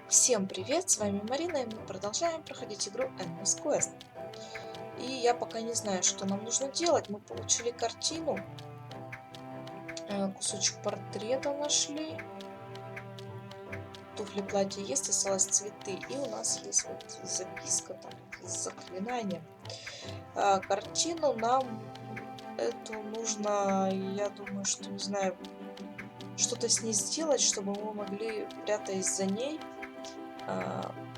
Всем привет, с вами Марина, и мы продолжаем проходить игру Endless Quest. И я пока не знаю, что нам нужно делать. Мы получили картину, кусочек портрета нашли, туфли, платье есть, осталось цветы, и у нас есть вот записка там с заклинанием. Картину нам эту нужно, я думаю, что, не знаю, что-то с ней сделать, чтобы мы могли, прятаясь за ней,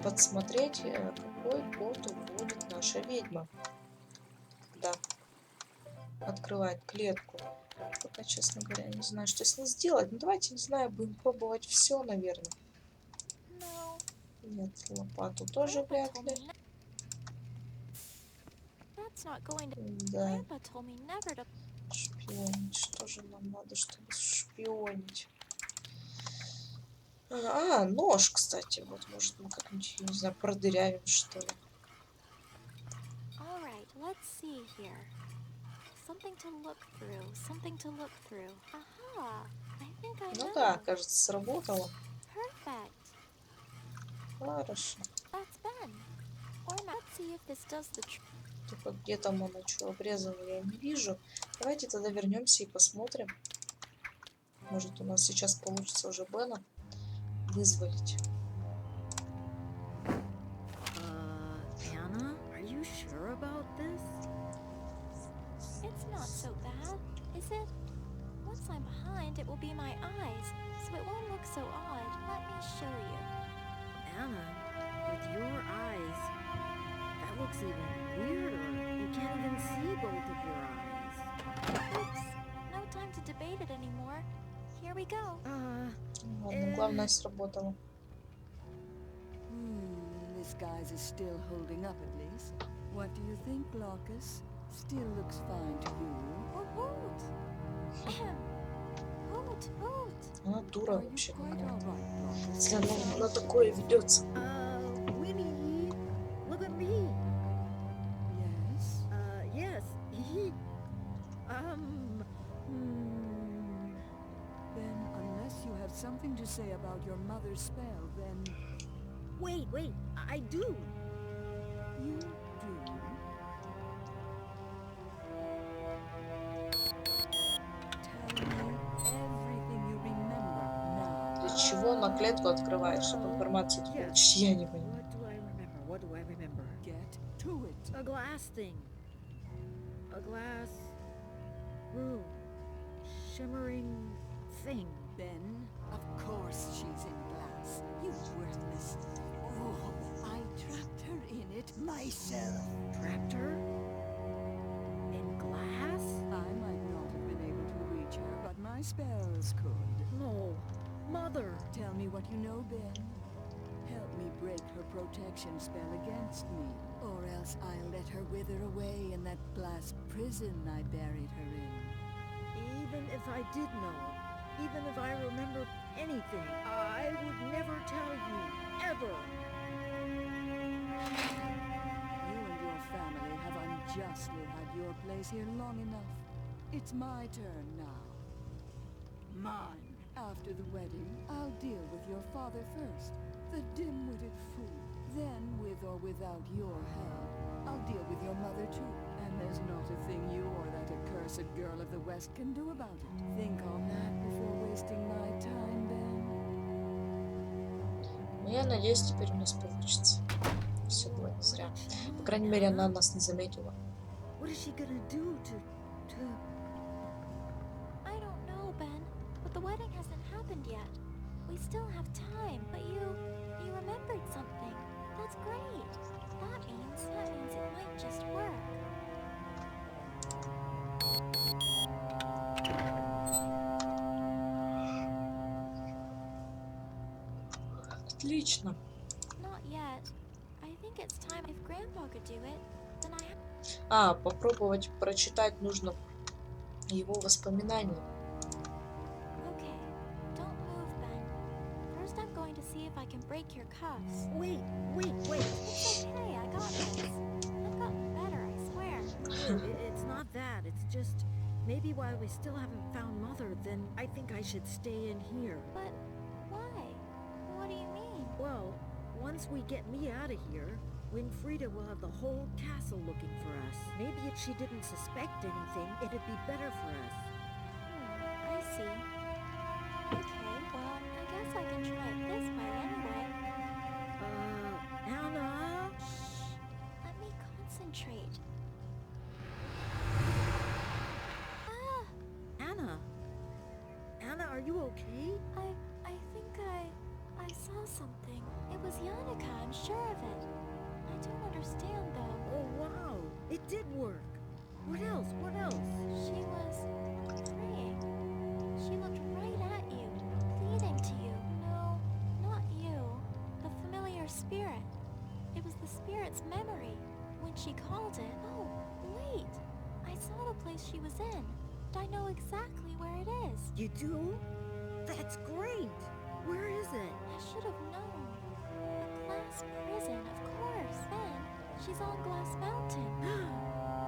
подсмотреть, какой код уводит наша ведьма, когда открывает клетку. Пока, честно говоря, не знаю, что с ней сделать. Ну, давайте, не знаю, будем пробовать все, наверное. Нет, лопату тоже вряд ли. Да, шпионить. Что же нам надо, чтобы шпионить? Нож, кстати. Вот, может, мы как-нибудь, не знаю, продырявим, что ли. Ну да, кажется, сработало. Хорошо. Только где там оно, что обрезано, я не вижу. Давайте тогда вернемся и посмотрим. Может, у нас сейчас получится уже Бена вызволить. Anna, are you sure about this? It's not so bad, is it? Once I'm behind, it will be my eyes, so it won't look so odd. Let me show you. Anna, with your eyes, that looks even weirder. You can't even see both of your eyes. Oops, no time to debate it anymore. Here we go. Ладно, главное сработало. Disguise is still holding up at least. What do you think, Glaucus? Still looks fine to you. Hoot! Hoot, hoot! Она дура Are you вообще quite какая-то. all right, Glaucus? Если она на такое ведется. Winnie, look at me. Yes. Yes, Then, unless you have something to say about your mother's spell, then Wait, I do. you do. Tell me everything you remember now. Для чего на клетку открывает, чтобы информацию Yeah. получить? Я не понимаю. What do I remember? Get to it. A glass thing. A glass room. Shimmering thing. Then, of course she's in glass. You worthless. Oh, I trapped her in it myself. Trapped her? In glass? I might not have been able to reach her, but my spells could. No. Mother. Tell me what you know, Ben. Help me break her protection spell against me, or else I'll let her wither away in that glass prison I buried her in. Even if I did know, even if I remember anything, I would never tell you. Ever. You and your family have unjustly had your place here long enough. It's my turn now. Mine. After the wedding, I'll deal with your father first, the dim-witted fool. Then, with or without your help, I'll deal with your mother too. And there's not a thing you or that accursed girl of the West can do about it. Think on that before wasting my time, Ben. Я надеюсь, теперь у нас получится. Все было не зря. По крайней мере, она нас не заметила. What is she gonna do to... I don't know, Ben, but the wedding hasn't happened yet. We still have time, but you remembered something. That's great. That means it might just work. Отлично. Not yet. I think it's time. If Grandpa could do it, then I have. Попробовать прочитать нужно его воспоминания. Okay, don't move, Ben. First, I'm going to see if I can break your cuffs. Wait. It's okay, I got this. I've gotten better, I swear. It's not that. It's just... Maybe while we still haven't found Mother, then I think I should stay in here. But why? What do you mean? Well, once we get me out of here, Winfrieda will have the whole castle looking for us. Maybe if she didn't suspect anything, it'd be better for us. I see. Okay, well, I guess I can try it this way anyway. Anna? Shh. Let me concentrate. Ah! Anna? Anna, are you okay? I think I saw something. It was Yannicka, I'm sure of it. I don't understand though. Oh, wow. It did work. What else? What else? She was praying. She looked right at you, pleading to you. No, not you. The familiar spirit. It was the spirit's memory. When she called it. Oh, wait. I saw the place she was in. And I know exactly where it is. You do? That's great. Where is it? I should have known. A glass prison, of course. Ben, she's on Glass Mountain.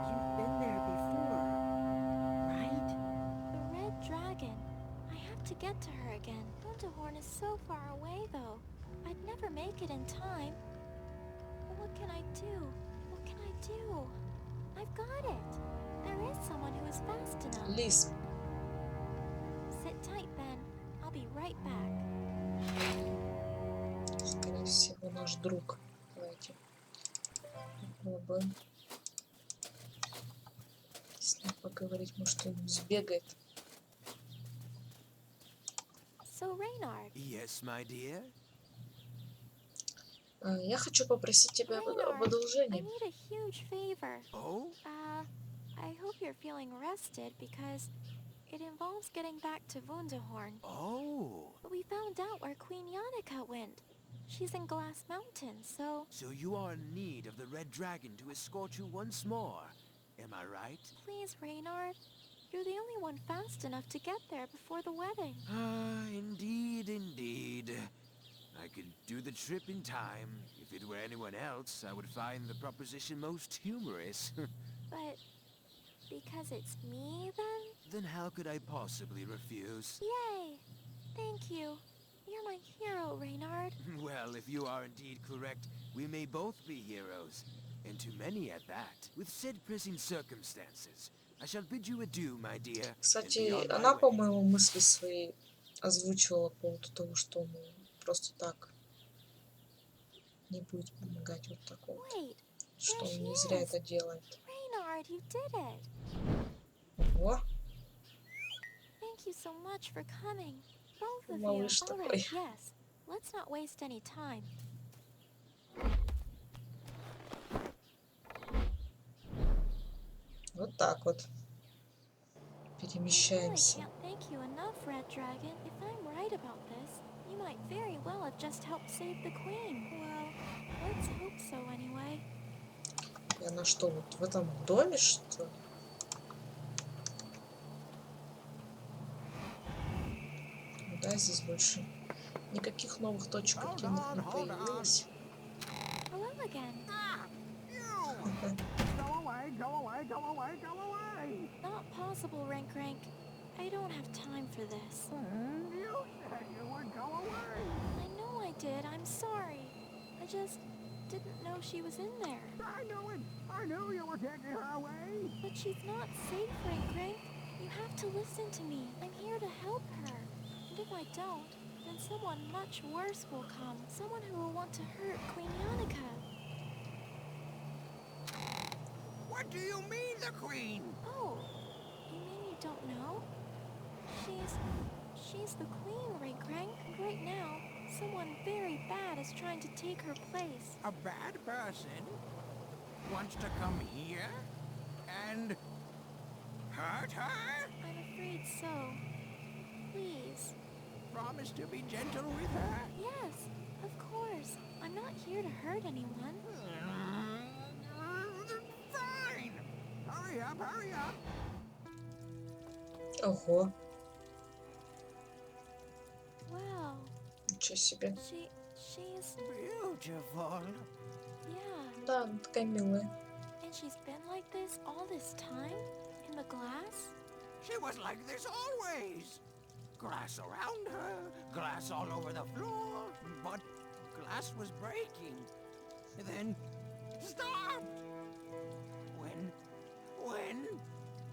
You've been there before, right? The red dragon. I have to get to her again. Wunderhorn is so far away, though. I'd never make it in time. But what can I do? What can I do? I've got it. There is someone who is fast enough. Лис. Sit tight, Ben. I'll be right back. Скорее всего, наш друг. Давайте попробуем с ним поговорить. Может, он сбегает. So, Reynard. Yes, my dear. Я хочу попросить тебя об Reynard, I одолжении. need a huge favor. Oh? I hope you're feeling rested because it involves getting back to Wunderhorn. Oh. But we found out where Queen Yannicka went. She's in Glass Mountain, so So you are in need of the Red Dragon to escort you once more. Am I right? please, Reynard. You're the only one fast enough to get there before the wedding. Ah, indeed, indeed. I could do the trip in time. If it were anyone else, I would find the proposition most humorous. But because it's me, then? Then how could I possibly refuse? Yay! Thank you. You're my hero, Reynard. Well, if you are indeed correct, we may both be heroes. And to many at that. With said pressing circumstances, I shall bid you adieu, my dear. and be Кстати, on my она, way. по-моему, мысли свои озвучивала по поводу того, что он просто так не будет помогать вот так вот. Wait, Что there он she не зря is. это делает. Reynard, you did it. О, Thank you so much for coming. Both of you. Малыш All такой. right, yes. Let's not waste any time. вот так вот. I really Перемещаемся. can't thank you enough, Red Dragon. If I'm right about this, you might very well have just helped save the Queen. Well, let's hope so anyway. И она что, вот в этом доме, что ли? Ну да, здесь больше никаких новых точек активных не появилось. Hello again. Not possible, Rank Rank. I don't have time for this. You said you would go away. I know I did. I'm sorry. I just didn't know she was in there. I knew it. I knew you were taking her away. But she's not safe, Rank Rank. You have to listen to me. I'm here to help her. And if I don't, then someone much worse will come. Someone who will want to hurt Queen Yannicka. What do you mean, the Queen? Oh, you mean you don't know? She's the Queen, Rank Rank. And right now, someone very bad is trying to take her place. A bad person wants to come here and hurt her? I'm afraid so. Please. Promise to be gentle with her? Yes, of course. I'm not here to hurt anyone. Fine. Hurry up, hurry up. Ого, Wow, ничего себе. she's, Beautiful. yeah. Да, она такая милая. And she's been like this all this time? In the glass? She was like this always. Glass around her, glass all over the floor, but glass was breaking. Then stopped.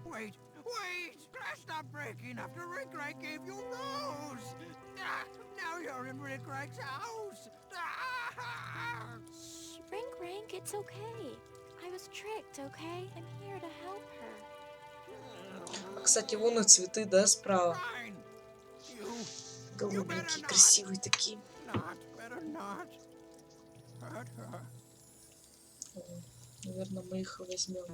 Wait. Glass stopped breaking after Rick Rack gave you rose. Now you're in Rick Rack's house. Shh, Rank, it's okay. I was tricked, okay? I'm here to help her. Кстати, вон и цветы, да, справа. Fine. Голубенькие, красивые такие. Better not. Hurt her. Наверное, мы их возьмем.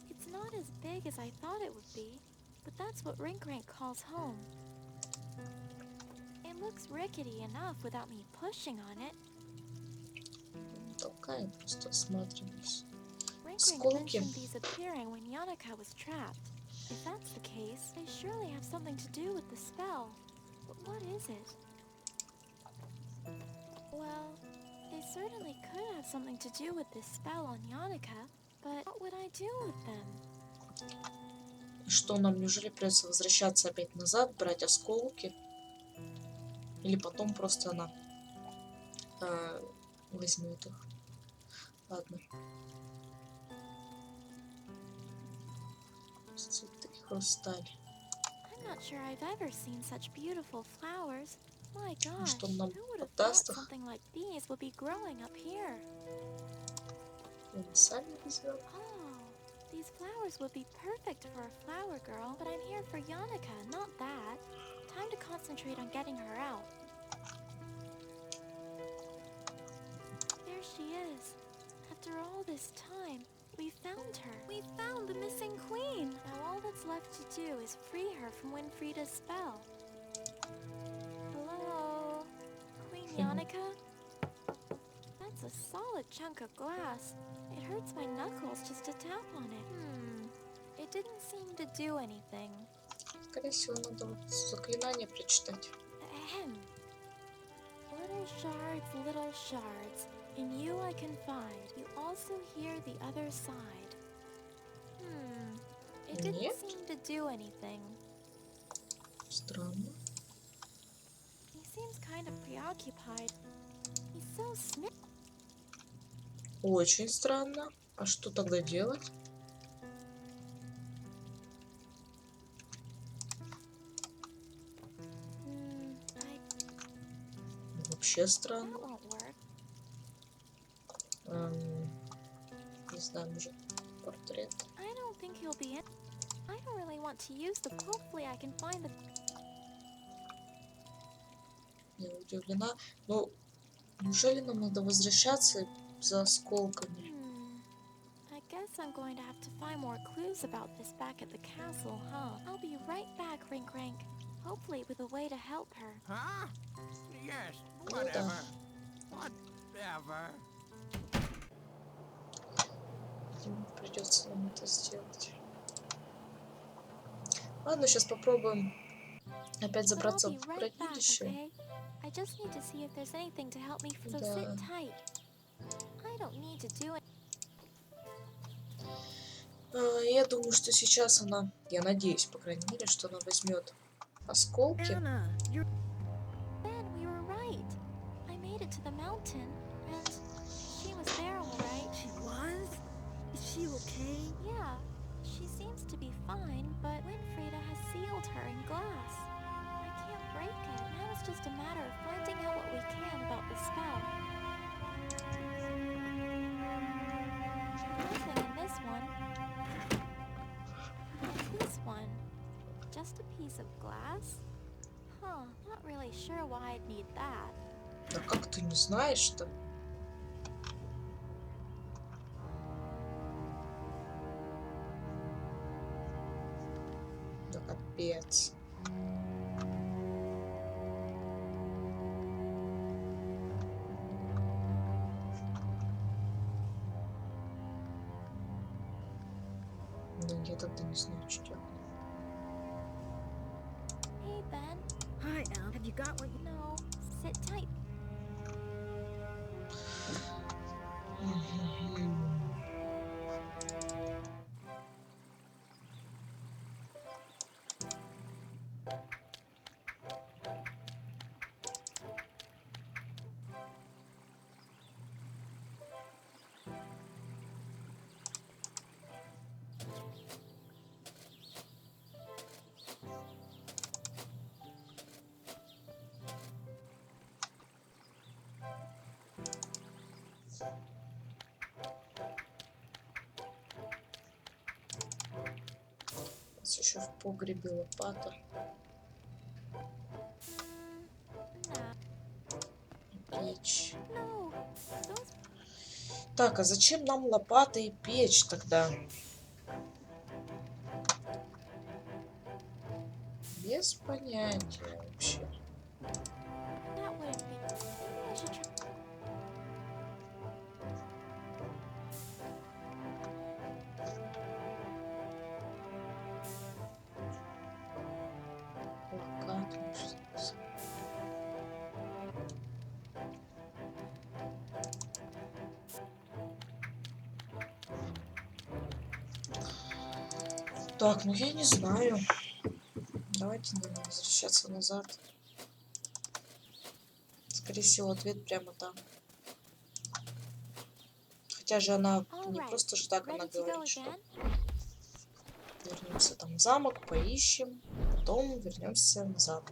It's not as big as I thought it would be, but that's what Rank calls home. It looks rickety enough without me pushing on it. Такая, просто осматриваюсь. Rank Осколки. mentioned these appearing when Yannicka was trapped. If that's the case, they surely have something to do with the spell. But what is it? Well, they certainly could have something to do with this spell on Yannicka, but what would I do with them? Что нам, неужели придется возвращаться опять назад, брать осколки? Или потом просто она возьмет их? Ладно. Цветы, хрусталь. I'm not sure I've ever seen such beautiful flowers. My gosh, Что он нам who would have thought подаст их? something like these would be growing up here? Мы сами возьмем. Oh, these flowers would be perfect for a flower girl, but I'm here for Yannicka, not that. Time to concentrate on getting her out. There she is. After all this time, we found her. We found the missing queen. Now all that's left to do is free her from Winfrieda's spell. Hello? Queen Yannicka? That's a solid chunk of glass. It hurts my knuckles just to tap on it. It didn't seem to do anything. Скорее всего, надо вот заклинание прочитать. Ahem. Little shards, in you I confide. You also hear the other side. It didn't Нет. seem to do anything. Странно. He seems kind of preoccupied. He's so smitten. Очень странно. А что тогда делать? Вообще странно. That won't work. Не знаю, может, портрет. I don't think he'll be in. I don't really want to use the. Hopefully, I can find the. Я удивлена. Ну, неужели нам надо возвращаться за осколками? I guess I'm going to have to find more clues about this back at the castle, huh? I'll be right back, Rank. Hopefully with a way to help her. Huh? Yes, Ну whatever. да. Whatever. Придется нам это сделать. Ладно, сейчас попробуем опять But I'll забраться be в right back, хранилище. okay? I just need to see if there's anything to help me, so Да. sit tight. I don't need to do it. Я думаю, что сейчас она, я надеюсь, по крайней мере, что она возьмет осколки. Anna, you're... Ben, we were right. I made it to the mountain, and she was there all right. She was? Is she okay? Yeah, she seems to be fine, but Winfrieda has sealed her in glass. I can't break it. Now it's just a matter of finding out what we can about the spell. Nothing in this one. And this one. Just a piece of glass? Huh, not really sure why I'd need that. Да как ты не знаешь-то? Да капец. Ну, я тогда не знаю, что делать. Hey, Ben. Hi, Al. Have you got what you... No, sit tight. Кажется, еще в погребе лопата. Печь. Так, а зачем нам лопата и печь тогда? Без понятия вообще. Плакат, может, так, ну я не знаю. Давайте наверное, возвращаться назад. Скорее всего, ответ прямо там. Хотя же она не просто же так она говорит, что вернемся там в замок, поищем, потом вернемся назад.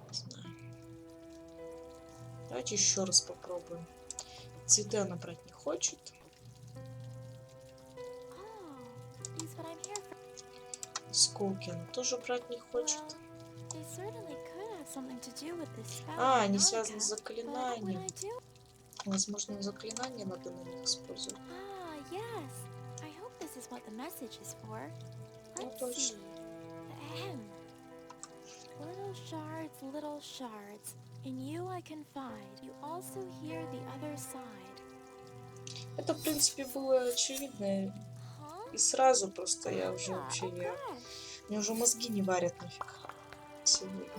Не знаю. Давайте еще раз попробуем. Цветы она брать не хочет. Осколки она тоже брать не хочет. А, они связаны с заклинанием. Возможно, заклинание надо на них использовать. Ну, точно. Little shards. In you I confide. You also hear the other side. Это, в принципе, было очевидно. И сразу просто я уже вообще... Мне уже мозги не варят нафиг сегодня.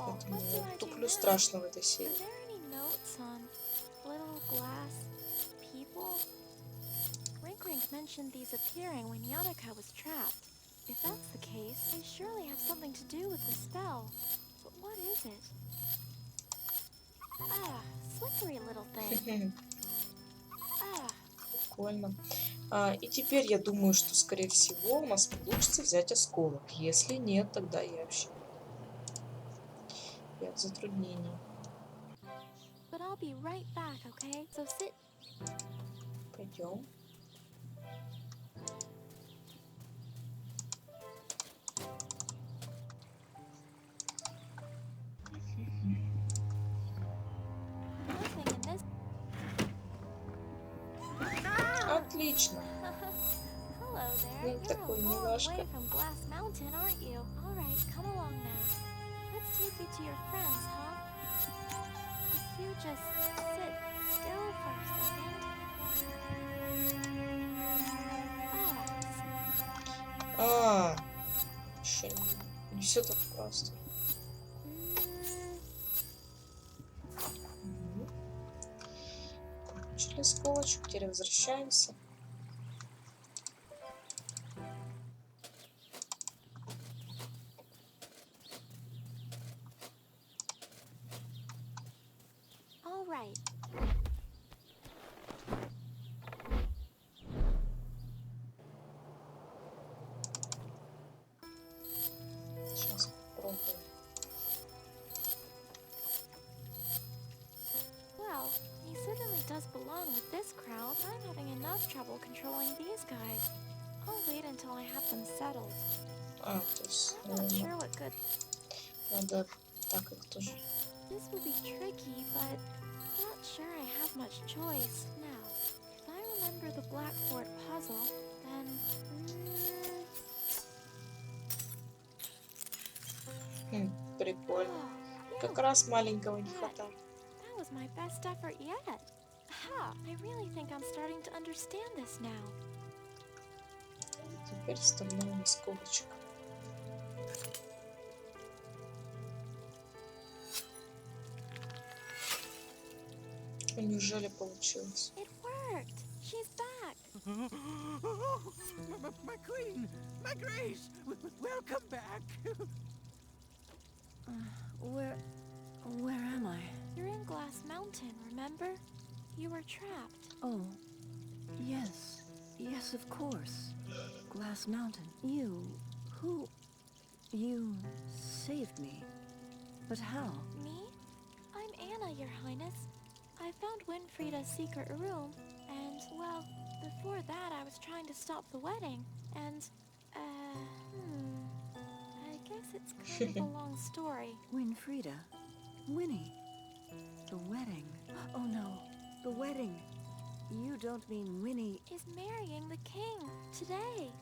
Поэтому туплю страшно в этой серии. If that's the case, they surely have something to do with the spell. But what is it? Ah, slippery little thing. Прикольно. И теперь я думаю, что, скорее всего, у нас получится взять осколок. Если нет, тогда я вообще... Я в затруднении. But I'll be right back, okay? So sit. Пойдем. Отлично. Такой немножко. Еще не все так просто. Получили осколочек, теперь возвращаемся. Сейчас попробуем. Well, he certainly does belong with this crowd. I'm having enough trouble controlling these guys. I'll wait until I have them settled. То есть, I'm not sure what good. Надо так их тоже. This will be tricky, but I'm not sure I have much choice. Now, if I remember the blackboard puzzle, then... Прикольно. Как раз маленького не хватает. That was my best effort yet. Ha! I really think I'm starting to understand this now. Теперь вставляем осколочек. Неужели получилось? It worked. She's back. My queen, my grace, welcome back. Where am I? You're in Glass Mountain, remember? You were trapped. Oh, yes. Yes, of course. Glass Mountain. Who? You saved me. But how? Me? I'm Anna, Your Highness. I found Winfrieda's secret room, and, well, before that I was trying to stop the wedding, and, I guess it's kind of a long story. Winfrieda. Winnie. The wedding. Oh no, the wedding. You don't mean Winnie... Is marrying the king today.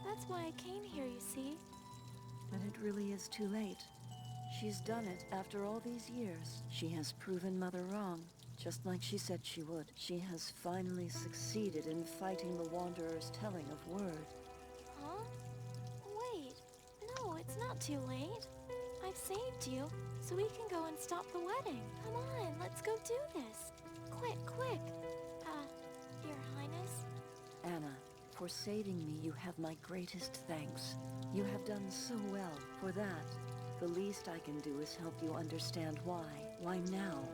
That's why I came here, you see. But it really is too late. She's done it after all these years. She has proven Mother wrong, just like she said she would. She has finally succeeded in fighting the Wanderer's telling of word. Huh? Wait. No, it's not too late. I've saved you, so we can go and stop the wedding. Come on, let's go do this. Quick, quick. Your Highness? Anna, for saving me, you have my greatest thanks. You have done so well. For that, the least I can do is help you understand why. Why now,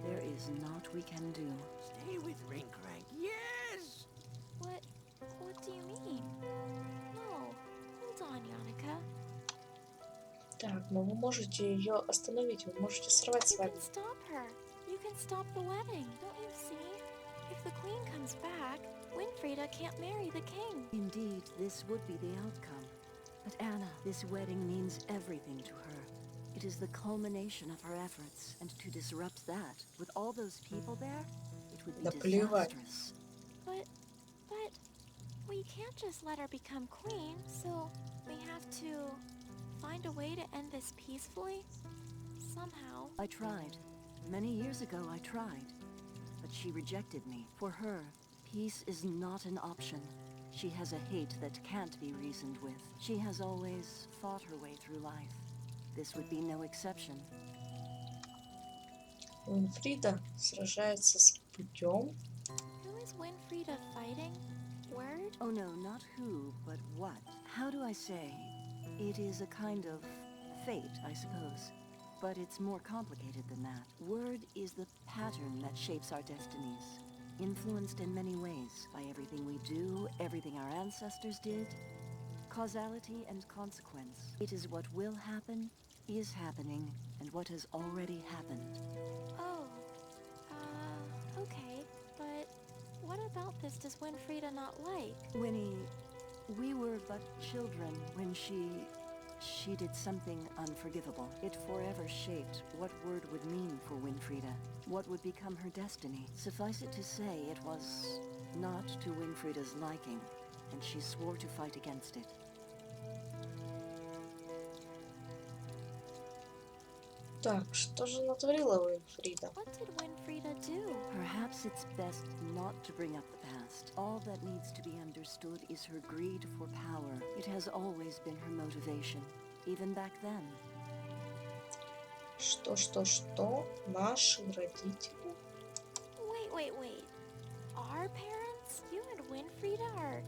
there is naught we can do. Stay with Rinkrank, yes! What do you mean? No, hold on, Yannicka. Так, но вы можете ее остановить, вы можете сорвать You свадьбу. can stop her. You can stop the wedding. Don't you see? If the queen comes back, Winfrieda can't marry the king. Indeed, this would be the outcome. But Anna, this wedding means everything to her. It is the culmination of her efforts, and to disrupt that, with all those people there, it would be Да плевать. disastrous. But we can't just let her become queen, so we have to find a way to end this peacefully. Somehow. I tried. Many years ago I tried. But she rejected me. For her, peace is not an option. She has a hate that can't be reasoned with. She has always fought her way through life. This would be no exception. Уинфрида сражается с путем. Who is Winfrieda fighting? Word? Oh no, not who, but what. How do I say? It is a kind of fate, I suppose. But it's more complicated than that. Word is the pattern that shapes our destinies. Influenced in many ways by everything we do, everything our ancestors did. Causality and consequence. It is what will happen, is happening, and what has already happened. Oh. Okay. But what about this does Winfrieda not like? Winnie, we were but children when she did something unforgivable. It forever shaped what word would mean for Winfrieda, what would become her destiny. Suffice it to say, it was not to Winfrieda's liking, and she swore to fight against it. Так, что же натворила Уинфрида? What did Winfrieda do? Perhaps it's best not to bring up the past. All that needs to be understood is her greed for power. It has always been her motivation, even back then. Что? Наши родители? Wait. Our parents? You and Winfrieda are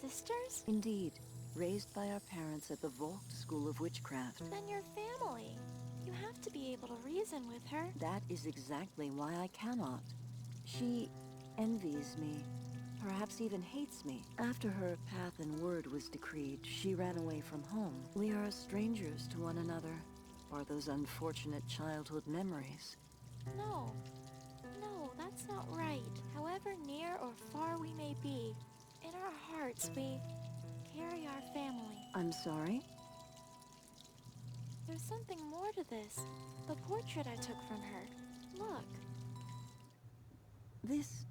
sisters? Indeed, raised by our parents at the Volk School of Witchcraft. Then your family. You have to be able to reason with her. That is exactly why I cannot. She envies me, perhaps even hates me. After her path and word was decreed, she ran away from home. We are strangers to one another, or those unfortunate childhood memories. No, that's not right. However near or far we may be, in our hearts we carry our family. I'm sorry? There's something more to this. The portrait I took from her. Look. This...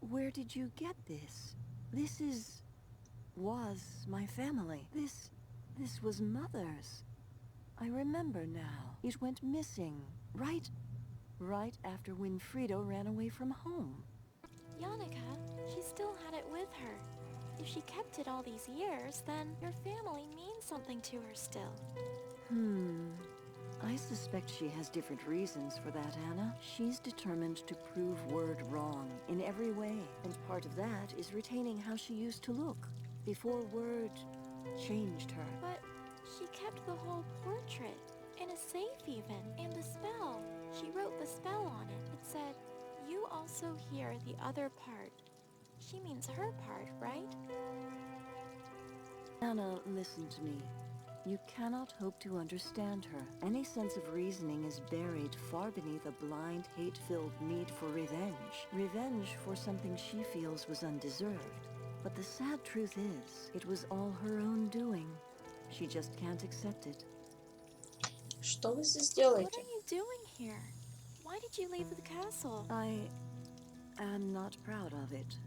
Where did you get this? This was my family. This was Mother's. I remember now. It went missing. Right after Winfrieda ran away from home. Yannicka, she still had it with her. If she kept it all these years, then your family means something to her still. I suspect she has different reasons for that, Anna. She's determined to prove word wrong in every way, and part of that is retaining how she used to look before word changed her. But she kept the whole portrait, in a safe even, and the spell. She wrote the spell on it. It said, "You also hear the other part." She means her part, right? Anna, listen to me. You cannot hope to understand her. Any sense of reasoning is buried far beneath a blind, hate-filled need for revenge. Revenge for something she feels was undeserved. But the sad truth is, it was all her own doing. She just can't accept it. Что вы здесь What делаете? are you doing here? Why did you leave the castle? I am not proud of it.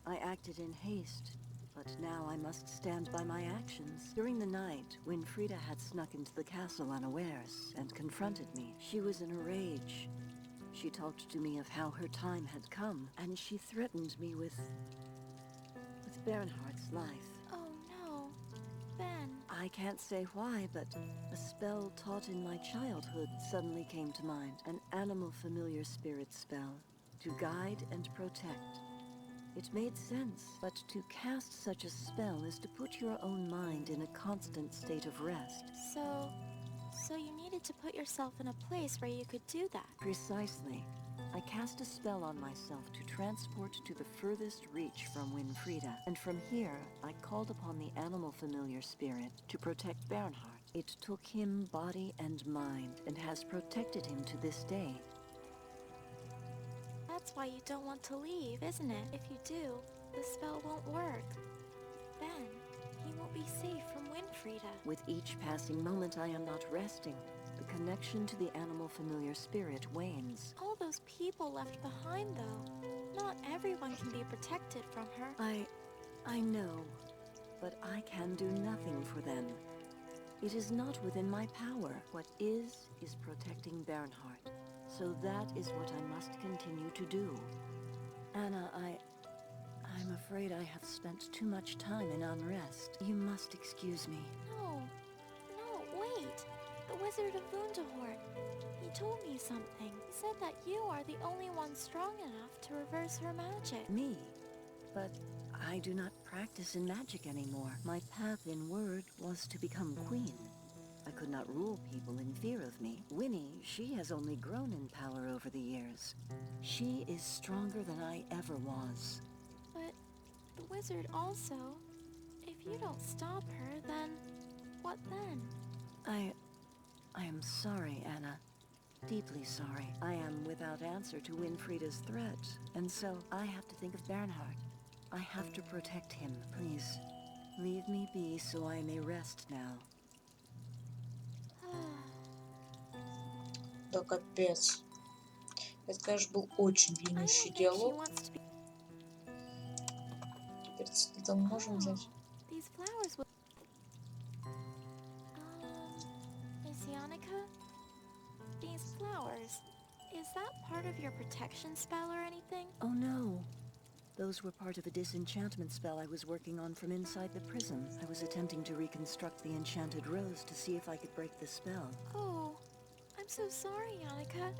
I acted in haste, but now I must stand by my actions. During the night, when Frida had snuck into the castle unawares and confronted me, she was in a rage. She talked to me of how her time had come, and she threatened me with Bernhardt's life. Oh no, Ben. I can't say why, but a spell taught in my childhood suddenly came to mind. An animal familiar spirit spell, to guide and protect. It made sense, but to cast such a spell is to put your own mind in a constant state of rest. So you needed to put yourself in a place where you could do that. Precisely. I cast a spell on myself to transport to the furthest reach from Winfrieda, and from here I called upon the animal familiar spirit to protect Bernhard. It took him body and mind, and has protected him to this day. That's why you don't want to leave, isn't it? If you do, the spell won't work. Ben, he won't be safe from Winfrieda. With each passing moment I am not resting. The connection to the animal familiar spirit wanes. All those people left behind, though. Not everyone can be protected from her. I know, but I can do nothing for them. It is not within my power. What is protecting Bernhard. So that is what I must continue to do. Anna, I'm afraid I have spent too much time in unrest. You must excuse me. No, wait. The Wizard of Wunderhort. He told me something. He said that you are the only one strong enough to reverse her magic. Me? But I do not practice in magic anymore. My path in word was to become queen. I could not rule people in fear of me. Winnie, she has only grown in power over the years. She is stronger than I ever was. But the wizard also... If you don't stop her, then... What then? I am sorry, Anna. Deeply sorry. I am without answer to Winfrieda's threat, and so I have to think of Bernhard. I have to protect him. Please, leave me be so I may rest now. Да капец. Это, конечно, был очень I don't длиннющий think she диалог. wants to be... Теперь это мы можем взять. These flowers will... Miss Yannicka? These flowers... Is that part of your protection spell or anything? Oh no. Those were part of a disenchantment spell I was working on from inside the prism. I was attempting to reconstruct the enchanted rose to see if I could break the spell. Oh, I'm so sorry, Yannicka.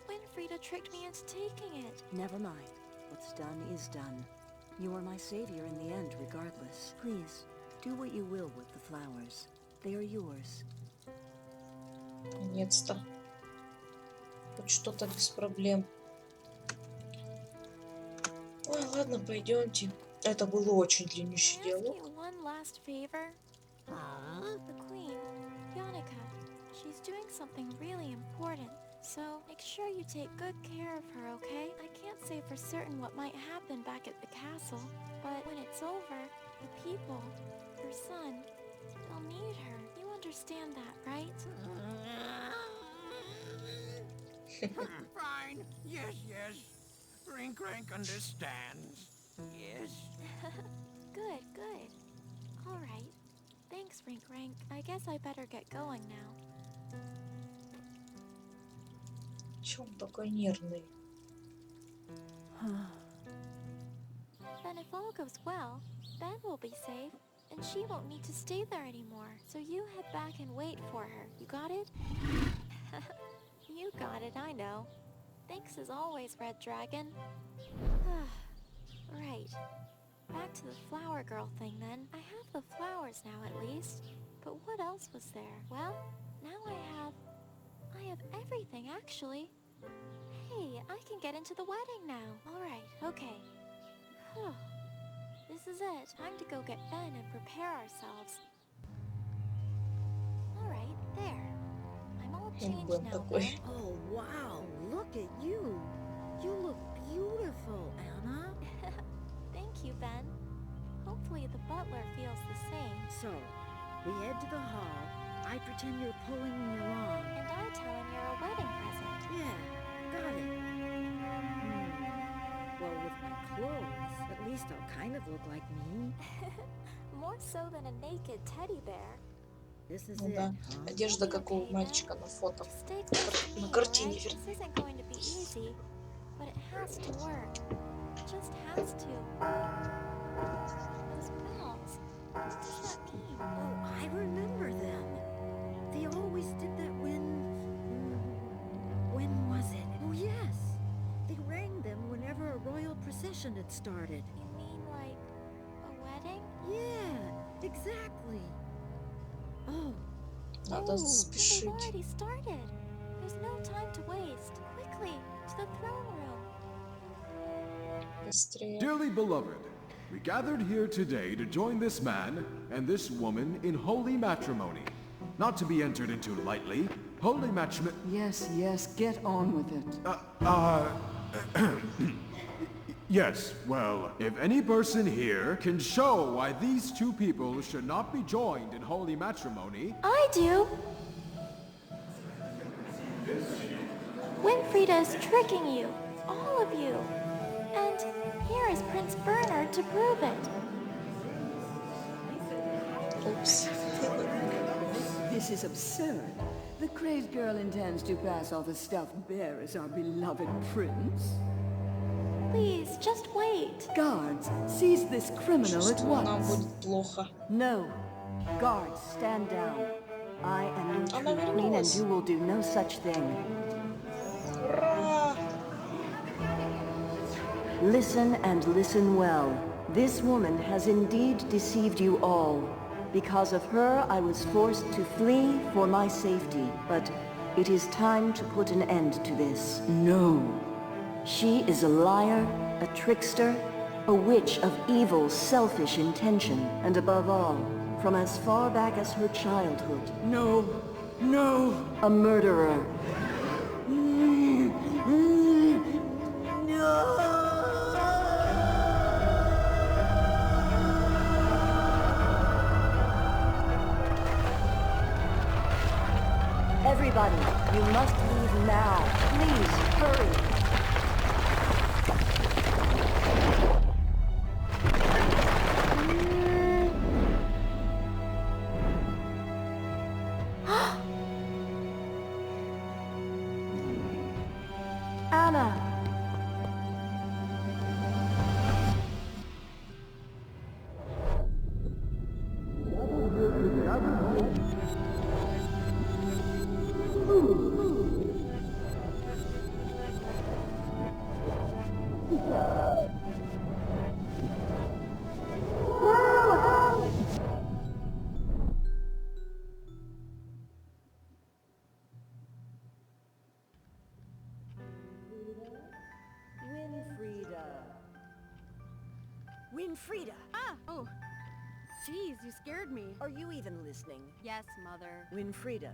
Winfrieda tricked me into taking it. Never mind. What's done is done. You are my savior in the end, regardless. Please, do what you will with the flowers. They are yours. Наконец-то. Хоть что-то без проблем. Ой, ладно, пойдемте. Это был очень длиннющий Can I ask диалог. you one last favor? The queen, Yannicka, she's doing something really important. So make sure you take good care of her, okay? I can't say for certain what might happen back at the castle, but when it's over, the people, her son, they'll need her. You understand that, right? Fine. Yes. Rink understands. Yes. Good. All right. Thanks, Rink. I guess I better get going now. Чё он такой нервный? Then if all goes well, Ben will be safe, and she won't need to stay there anymore. So you head back and wait for her. You got it? You got it, I know. Thanks as always, Red Dragon. Right. Back to the flower girl thing then. I have the flowers now at least. But what else was there? Well, now I have everything actually. Hey, I can get into the wedding now. Alright, okay. Whew. This is it. Time to go get Ben and prepare ourselves. There. I'm all Он changed был now, такой. Ben. Oh, wow. Look at you. You look beautiful, Anna. Thank you, Ben. Hopefully the butler feels the same. So, we head to the hall. I pretend you're pulling me along. And I tell him you're a wedding present. Yeah, got it. Well, with my clothes, at least I'll kind of look like me. More so than a naked teddy bear. This is Ну it, да. huh? Одежда как у мальчика на фото. Just stay close to На me, картине, alright? вернее. This isn't going to be easy, but it has to work. It just has to. Those bells. What does that mean? Oh, I remember them. They always did that when was it? Oh, yes. They rang them whenever a royal procession had started. You mean like a wedding? Yeah, exactly. Oh, Надо They've спешить. already started. There's no time to waste. Quickly, to the throne room. Быстрее. Dearly beloved, we gathered here today to join this man and this woman in holy matrimony. Not to be entered into lightly, holy matrimony... Yes, yes, get on with it. Yes, well, if any person here can show why these two people should not be joined in holy matrimony... I do. Winfrieda is tricking you, all of you. And here is Prince Bernard to prove it. Упс. This is absurd. The crazed girl intends to pass off a stuffed bear as our beloved prince. Please, just wait. Guards, seize this criminal at Чувствую, нам once. будет плохо. No. Guards, stand down. I am your Она true queen, and вернулась. you will do no such thing. Ура! Listen and listen well. This woman has indeed deceived you all. Because of her, I was forced to flee for my safety. But it is time to put an end to this. No. She is a liar, a trickster, a witch of evil, selfish intention, and above all, from as far back as her childhood, No. No. a murderer. Everybody, you must leave now. Please, hurry. Anna. Winfrieda! Ah! Oh. Jeez, you scared me. Are you even listening? Yes, Mother. Winfrieda,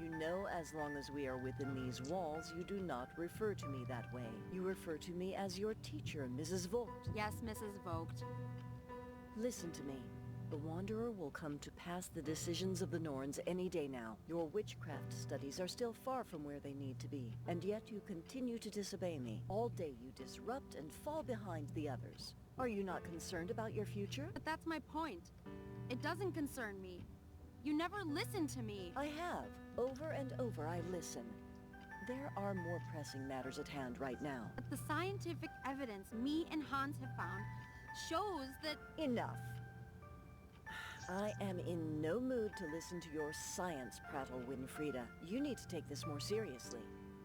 you know as long as we are within these walls, you do not refer to me that way. You refer to me as your teacher, Mrs. Vogt. Yes, Mrs. Vogt. Listen to me. The Wanderer will come to pass the decisions of the Norns any day now. Your witchcraft studies are still far from where they need to be, and yet you continue to disobey me. All day you disrupt and fall behind the others. Are you not concerned about your future? But that's my point. It doesn't concern me. You never listen to me. I have. Over and over I listen. There are more pressing matters at hand right now. But the scientific evidence me and Hans have found shows that... Enough. I am in no mood to listen to your science prattle, Winfrieda. You need to take this more seriously.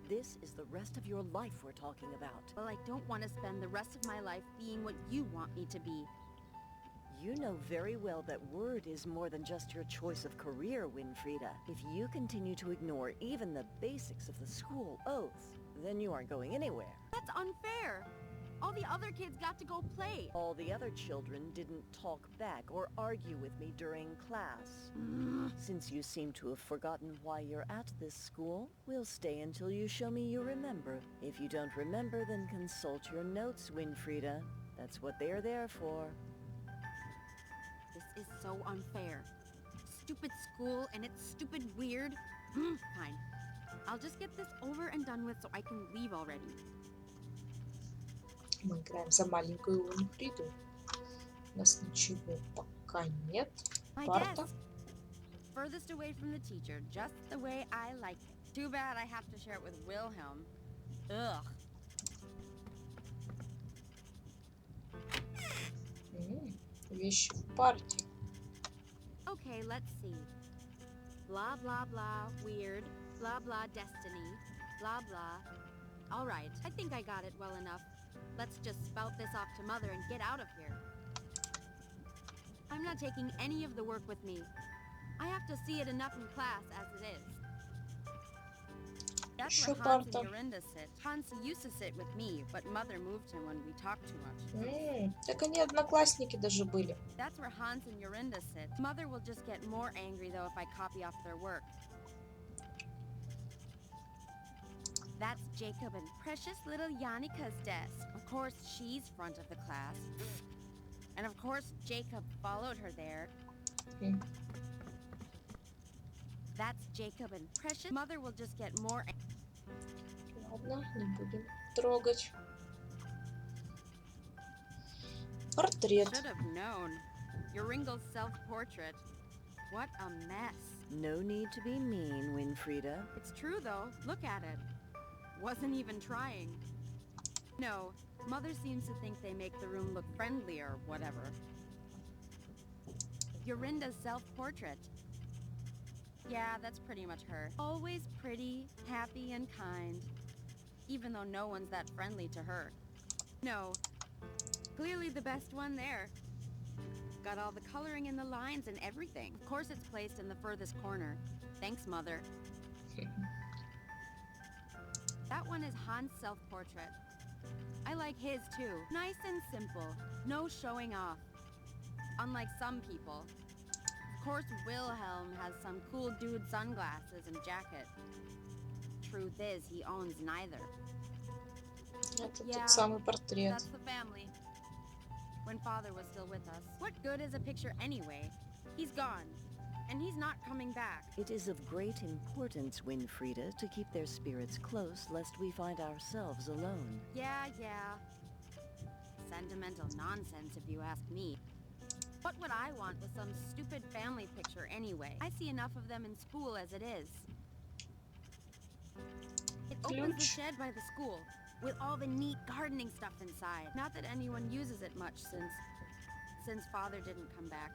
This is the rest of your life we're talking about. Well, I don't want to spend the rest of my life being what you want me to be. You know very well that word is more than just your choice of career, Winfrieda. If you continue to ignore even the basics of the school oath, then you aren't going anywhere. That's unfair. All the other kids got to go play. All the other children didn't talk back or argue with me during class. Since you seem to have forgotten why you're at this school, we'll stay until you show me you remember. If you don't remember, then consult your notes, Winfrieda. That's what they're there for. This is so unfair. Stupid school and it's stupid weird. Fine. I'll just get this over and done with so I can leave already. Мы играем за маленькую Уинфриду. У нас ничего пока нет. My Парта. desk. Furthest away from the teacher, just the way I like it. Too bad I have to share it with Wilhelm. Ugh. Вещи в парте. Okay, let's see. Blah, blah, blah, weird. Blah, blah, destiny. Blah, blah. All right, I think I got it well enough. Let's just spout this off to Mother and get out of here. I'm not taking any of the work with me. I have to see it enough in class as it is. That's where Hans and Jorinda sit. Hans used to sit with me, but Mother moved him when we talked too much. Так они одноклассники даже были. That's where Hans and Jorinda sit. Mother will just get more angry though if I copy off their work. That's Jacob and precious little Jannika's desk. Of course, she's front of the class. And of course, Jacob followed her there. That's Jacob and precious. Mother will just get more. Ладно, не будем трогать. Портрет. Should have known. Joringal's self-portrait. What a mess. No need to be mean, Winfrieda. It's true though. Look at it. Wasn't even trying. No, Mother seems to think they make the room look friendly or whatever. Jorinda's self-portrait. Yeah, that's pretty much her. Always pretty, happy, and kind. Even though no one's that friendly to her. No, clearly the best one there. Got all the coloring in the lines and everything. Of course it's placed in the furthest corner. Thanks, Mother. That one is Hans' self-portrait. I like his too. Nice and simple. No showing off. Unlike some people. Of course, Wilhelm has some cool dude sunglasses and jacket. Truth is, he owns neither. Это Yeah, тот самый портрет. that's the family. When Father was still with us. What good is a picture anyway? He's gone. And he's not coming back. It is of great importance, Winfrieda, to keep their spirits close lest we find ourselves alone. Yeah. Sentimental nonsense if you ask me. What would I want with some stupid family picture anyway? I see enough of them in school as it is. It opens the shed by the school, with all the neat gardening stuff inside. Not that anyone uses it much since Father didn't come back.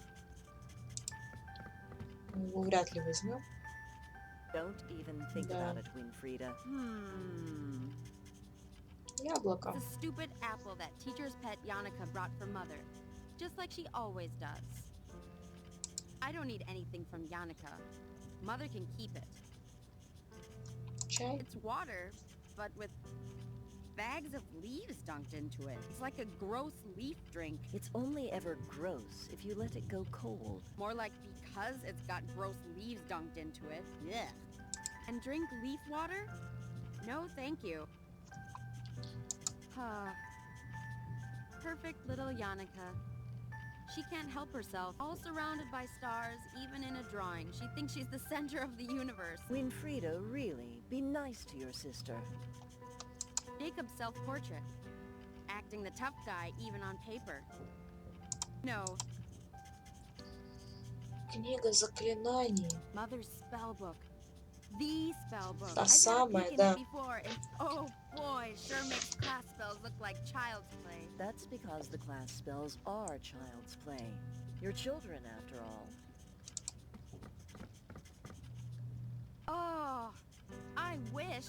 Его вряд ли возьмем. Don't even think Да. about it, Winfrieda. Яблоко. It's a stupid apple that teacher's pet Jannika brought for Mother, just like she always does. I don't need anything from Jannika. Mother can keep it. Чай. It's water, but with bags of leaves dunked into it. It's like a gross leaf drink. It's only ever gross if you let it go cold. More like because it's got gross leaves dunked into it. Ugh. And drink leaf water? No, thank you. Perfect little Jannika. She can't help herself. All surrounded by stars, even in a drawing. She thinks she's the center of the universe. Winfrieda, really, be nice to your sister. Jacob's self-portrait. Acting the tough guy even on paper. No, Книга заклинаний. Mother's spell book. The spell book. Та I've had a самая, peek in да. it before, and oh boy, sure makes class spells look like child's play. That's because the class spells are child's play. You're children, after all. Oh, I wish.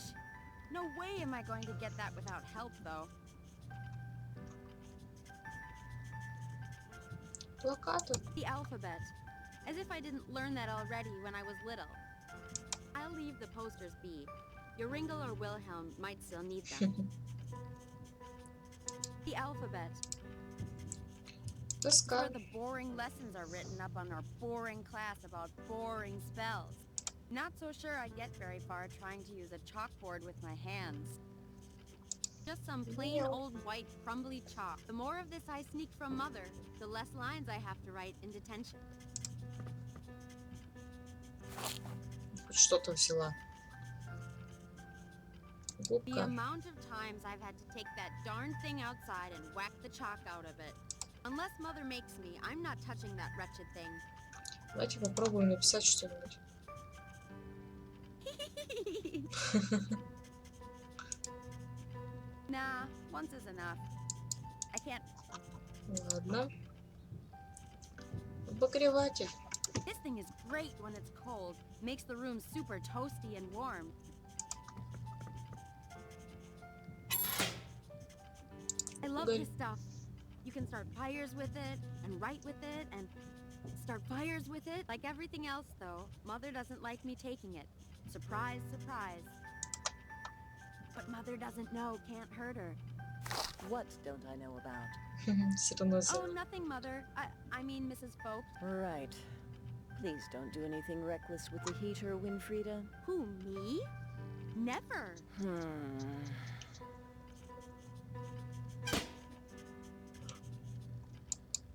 No way am I going to get that without help, though. Плакаты. The alphabet. As if I didn't learn that already when I was little. I'll leave the posters be. Joringel or Wilhelm might still need them. The alphabet. Доска. Where the boring lessons are written up on our boring class about boring spells. Not so sure I'd get very far trying to use a chalkboard with my hands. Just some plain old white crumbly chalk. The more of this I sneak from Mother, the less lines I have to write in detention. Хоть что-то взяла. The Губка. amount of times I've had to take that darn thing outside and whack the chalk out of it. Unless Mother makes me, I'm not touching that wretched thing. Давайте попробуем написать что-нибудь. Nah, once is enough. I can't. Ладно. Обогреватель. This thing is great when it's cold. Makes the room super toasty and warm. I love this stuff. You can start fires with it, and write with it, and start fires with it. Like everything else, though, Mother doesn't like me taking it. Surprise, surprise. What Mother doesn't know can't hurt her. What don't I know about? Все равно Oh, nothing, Mother. I mean, Mrs. Folk. Right. Please don't do anything reckless with the heater, Winfrieda. Who, me? Never.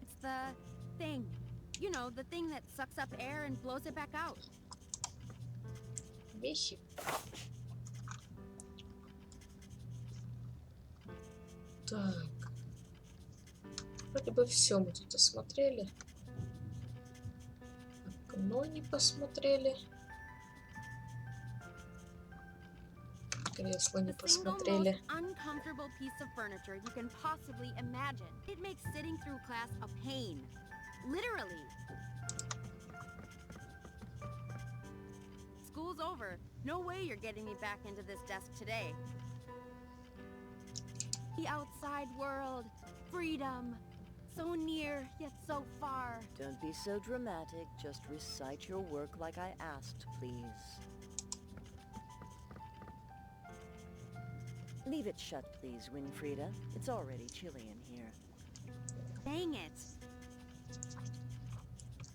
It's the thing. You know, the thing that sucks up air and blows it back out. вещи. Так. Вроде бы все мы тут осмотрели. Окно не посмотрели. Кресло не The single посмотрели. most uncomfortable piece of furniture you can possibly imagine. It makes sitting through class a pain. Literally. School's over. No way you're getting me back into this desk today. The outside world. Freedom. So near, yet so far. Don't be so dramatic. Just recite your work like I asked, please. Leave it shut, please, Winfrieda. It's already chilly in here. Dang it.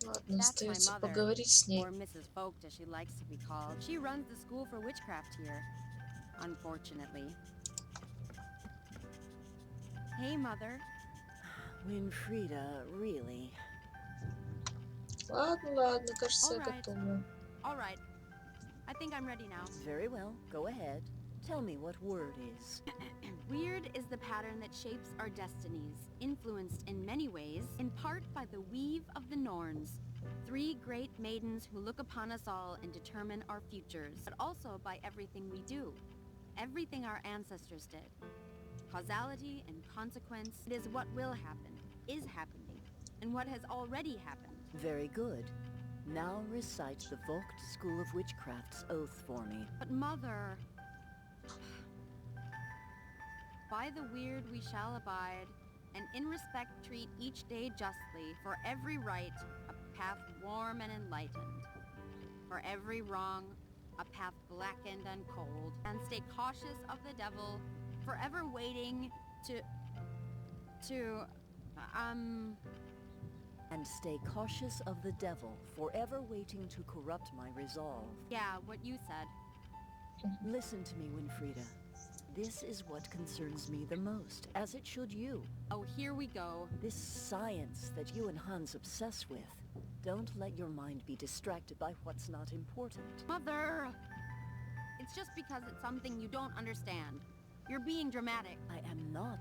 Ладно, That's my остается mother, поговорить с ней. or Mrs. Folk as she likes to be called. She runs the school for witchcraft here, unfortunately. Hey, Mother. Winfrieda, really? Ладно, ладно, кажется, я Alright. готова. All right. I think I'm ready now. Very well. Go ahead. Tell me what word is. Weird is the pattern that shapes our destinies, influenced in many ways, in part by the weave of the Norns, three great maidens who look upon us all and determine our futures, but also by everything we do, everything our ancestors did. Causality and consequence, it is what will happen, is happening, and what has already happened. Very good. Now recite the Vogt School of Witchcraft's oath for me. But Mother... By the weird we shall abide, and in respect treat each day justly, for every right, a path warm and enlightened. For every wrong, a path blackened and cold, and stay cautious of the devil, forever waiting to... And stay cautious of the devil, forever waiting to corrupt my resolve. Yeah, what you said. Listen to me, Winfrieda. This is what concerns me the most, as it should you. Oh, here we go. This science that you and Hans obsess with. Don't let your mind be distracted by what's not important. Mother! It's just because it's something you don't understand. You're being dramatic. I am not.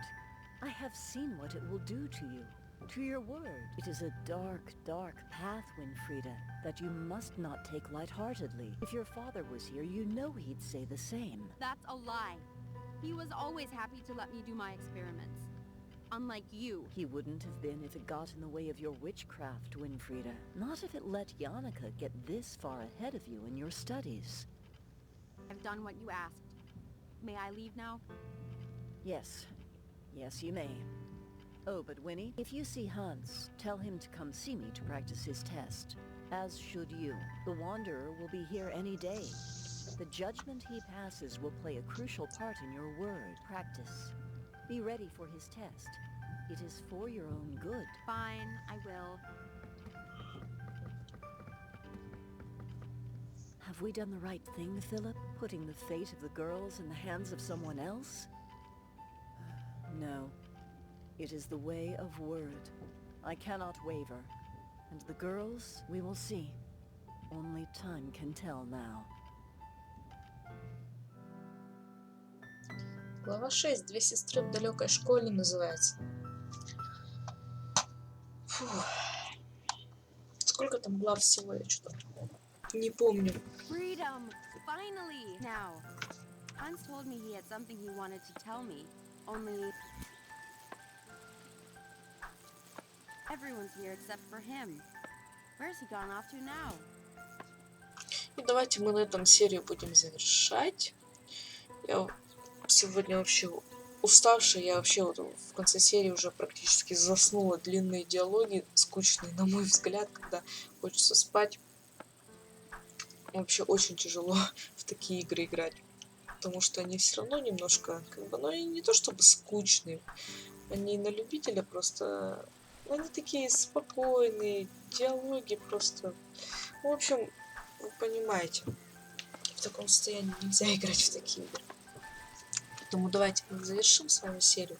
I have seen what it will do to you, to your word. It is a dark, dark path, Winfrieda, that you must not take lightheartedly. If your father was here, you know he'd say the same. That's a lie. He was always happy to let me do my experiments. Unlike you. He wouldn't have been if it got in the way of your witchcraft, Winfrieda. Not if it let Jannika get this far ahead of you in your studies. I've done what you asked. May I leave now? Yes. Yes, you may. Oh, but Winnie, if you see Hans, tell him to come see me to practice his test. As should you. The Wanderer will be here any day. The judgment he passes will play a crucial part in your word. Practice. Be ready for his test. It is for your own good. Fine, I will. Have we done the right thing, Philip? Putting the fate of the girls in the hands of someone else? No. It is the way of word. I cannot waver. And the girls, we will see. Only time can tell now. Глава 6. Две сестры в далекой школе называется. Фу. Сколько там глав всего, я что-то не помню. Freedom! Finally! Now, Hans told me he had something he wanted to tell me. Only... everyone's here except for him. Where's he gone off to now? И давайте мы на этом серию будем завершать. Я сегодня вообще уставшая. Я вообще вот в конце серии уже практически заснула. Длинные диалоги, скучные, на мой взгляд, когда хочется спать. Вообще очень тяжело в такие игры играть. Потому что они все равно немножко, как бы, ну и не то чтобы скучные. Они на любителя просто... Они такие спокойные, диалоги просто... В общем, вы понимаете, в таком состоянии нельзя играть в такие игры. Поэтому давайте мы завершим с вами серию.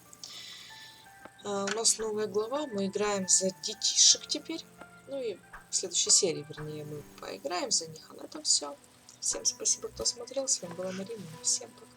У нас новая глава, мы играем за детишек теперь. Ну и в следующей серии, вернее, мы поиграем за них. А на этом все. Всем спасибо, кто смотрел. С вами была Марина. Всем пока.